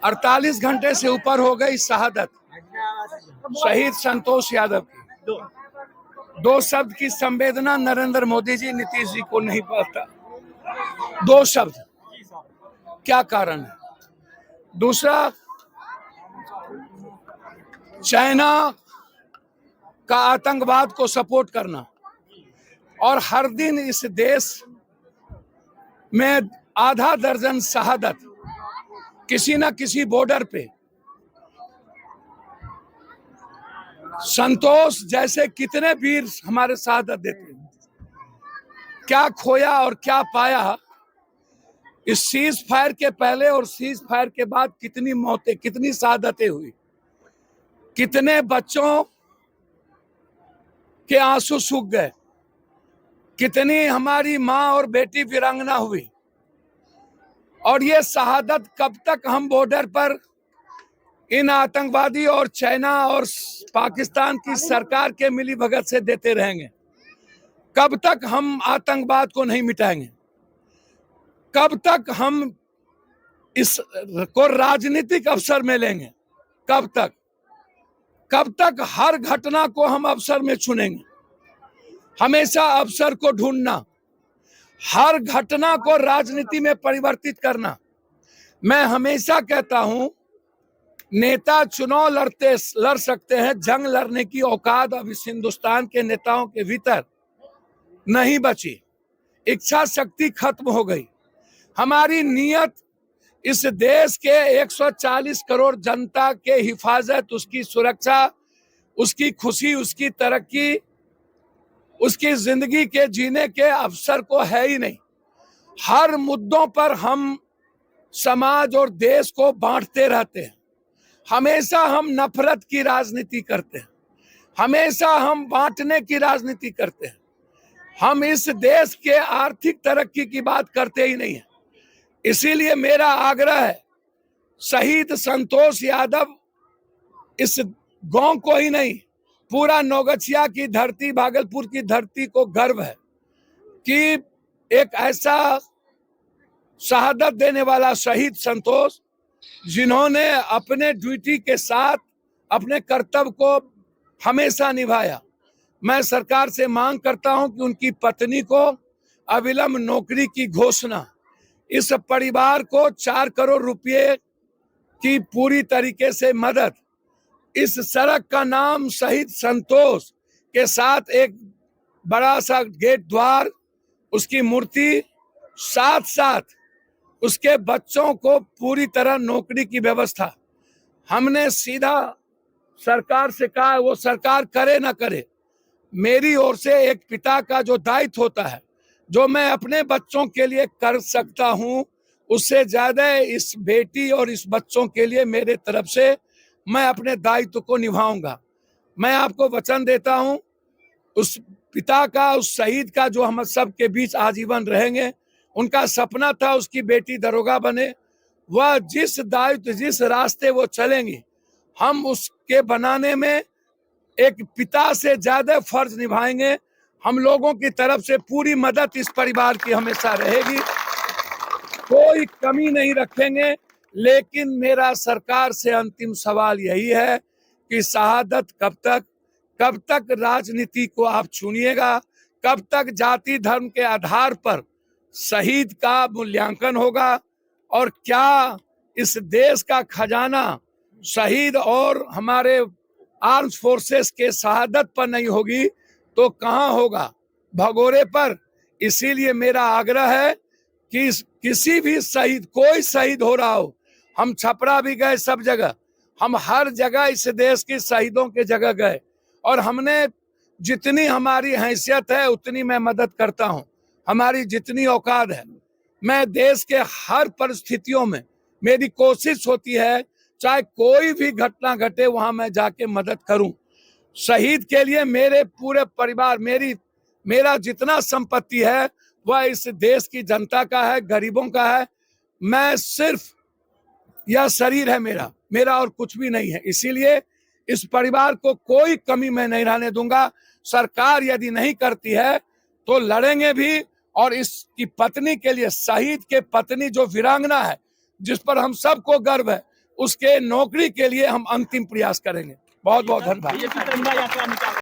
48 घंटे से ऊपर हो गई शहादत शहीद संतोष यादव की। दो शब्द की संवेदना नरेंद्र मोदी जी नीतीश जी को नहीं पता। दो शब्द, क्या कारण है? दूसरा, चाइना का आतंकवाद को सपोर्ट करना और हर दिन इस देश में आधा दर्जन शहादत किसी न किसी बॉर्डर पे। संतोष जैसे कितने वीर हमारे शहादत देते हैं, क्या खोया और क्या पाया। इस सीज फायर के पहले और सीज फायर के बाद कितनी मौतें, कितनी शहादतें हुई, कितने बच्चों के आंसू सूख गए, कितनी हमारी माँ और बेटी वीरांगना हुई। और ये शहादत कब तक हम बॉर्डर पर इन आतंकवादी और चाइना और पाकिस्तान की सरकार के मिलीभगत से देते रहेंगे? कब तक हम आतंकवाद को नहीं मिटाएंगे? कब तक हम इस को राजनीतिक अवसर में लेंगे? कब तक? कब तक हर घटना को हम अवसर में चुनेंगे? हमेशा अवसर को ढूंढना, हर घटना को राजनीति में परिवर्तित करना। मैं हमेशा कहता हूं, नेता चुनाव लड़ सकते हैं, जंग लड़ने की औकात अब इस हिंदुस्तान के नेताओं के भीतर नहीं बची। इच्छा शक्ति खत्म हो गई। हमारी नीयत इस देश के 140 करोड़ जनता के हिफाजत, उसकी सुरक्षा, उसकी खुशी, उसकी तरक्की, उसकी जिंदगी के जीने के अवसर को है ही नहीं। हर मुद्दों पर हम समाज और देश को बांटते रहते हैं। हमेशा हम नफरत की राजनीति करते हैं, हमेशा हम बांटने की राजनीति करते हैं। हम इस देश के आर्थिक तरक्की की बात करते ही नहीं है। इसीलिए मेरा आग्रह है, शहीद संतोष यादव इस गांव को ही नहीं, पूरा नौगछिया की धरती, भागलपुर की धरती को गर्व है कि एक ऐसा शहादत देने वाला शहीद संतोष, जिन्होंने अपने ड्यूटी के साथ अपने कर्तव्य को हमेशा निभाया। मैं सरकार से मांग करता हूं कि उनकी पत्नी को अविलंब नौकरी की घोषणा, इस परिवार को 4 करोड़ रुपए की पूरी तरीके से मदद, इस सड़क का नाम शहीद संतोष के साथ एक बड़ा सा गेट द्वार, उसकी मूर्ति, साथ साथ उसके बच्चों को पूरी तरह नौकरी की व्यवस्था। हमने सीधा सरकार से कहा, वो सरकार करे ना करे, मेरी ओर से एक पिता का जो दायित्व होता है, जो मैं अपने बच्चों के लिए कर सकता हूं, उससे ज्यादा इस बेटी और इस बच्चों के लिए मेरे तरफ से मैं अपने दायित्व को निभाऊंगा। मैं आपको वचन देता हूं, उस पिता का, उस शहीद का जो हम सब के बीच आजीवन रहेंगे। उनका सपना था उसकी बेटी दरोगा बने। वह जिस दायित्व, जिस रास्ते वो चलेंगी, हम उसके बनाने में एक पिता से ज्यादा फर्ज निभाएंगे। हम लोगों की तरफ से पूरी मदद इस परिवार की हमेशा रहेगी, कोई कमी नहीं रखेंगे। लेकिन मेरा सरकार से अंतिम सवाल यही है कि शहादत कब तक राजनीति को आप चुनिएगा? कब तक जाति धर्म के आधार पर शहीद का मूल्यांकन होगा? और क्या इस देश का खजाना शहीद और हमारे आर्म्ड फोर्सेस के शहादत पर नहीं होगी तो कहां होगा? भगोरे पर। इसीलिए मेरा आग्रह है कि किसी भी शहीद, कोई शहीद हो रहा हो, हम छपरा भी गए, सब जगह, हम हर जगह इस देश के शहीदों के जगह गए और हमने जितनी हमारी हैसियत है उतनी मैं मदद करता हूं, हमारी जितनी औकात है। मैं देश के हर परिस्थितियों में मेरी कोशिश होती है, चाहे कोई भी घटना घटे वहां मैं जाके मदद करूं। शहीद के लिए मेरे पूरे परिवार, मेरा जितना संपत्ति है वह इस देश की जनता का है, गरीबों का है। मैं सिर्फ, यह शरीर है मेरा और कुछ भी नहीं है। इसीलिए इस परिवार को कोई कमी मैं नहीं रहने दूंगा। सरकार यदि नहीं करती है तो लड़ेंगे भी। और इसकी पत्नी के लिए, शहीद के पत्नी जो वीरांगना है, जिस पर हम सबको गर्व है, उसके नौकरी के लिए हम अंतिम प्रयास करेंगे। बहुत बहुत धन्यवाद।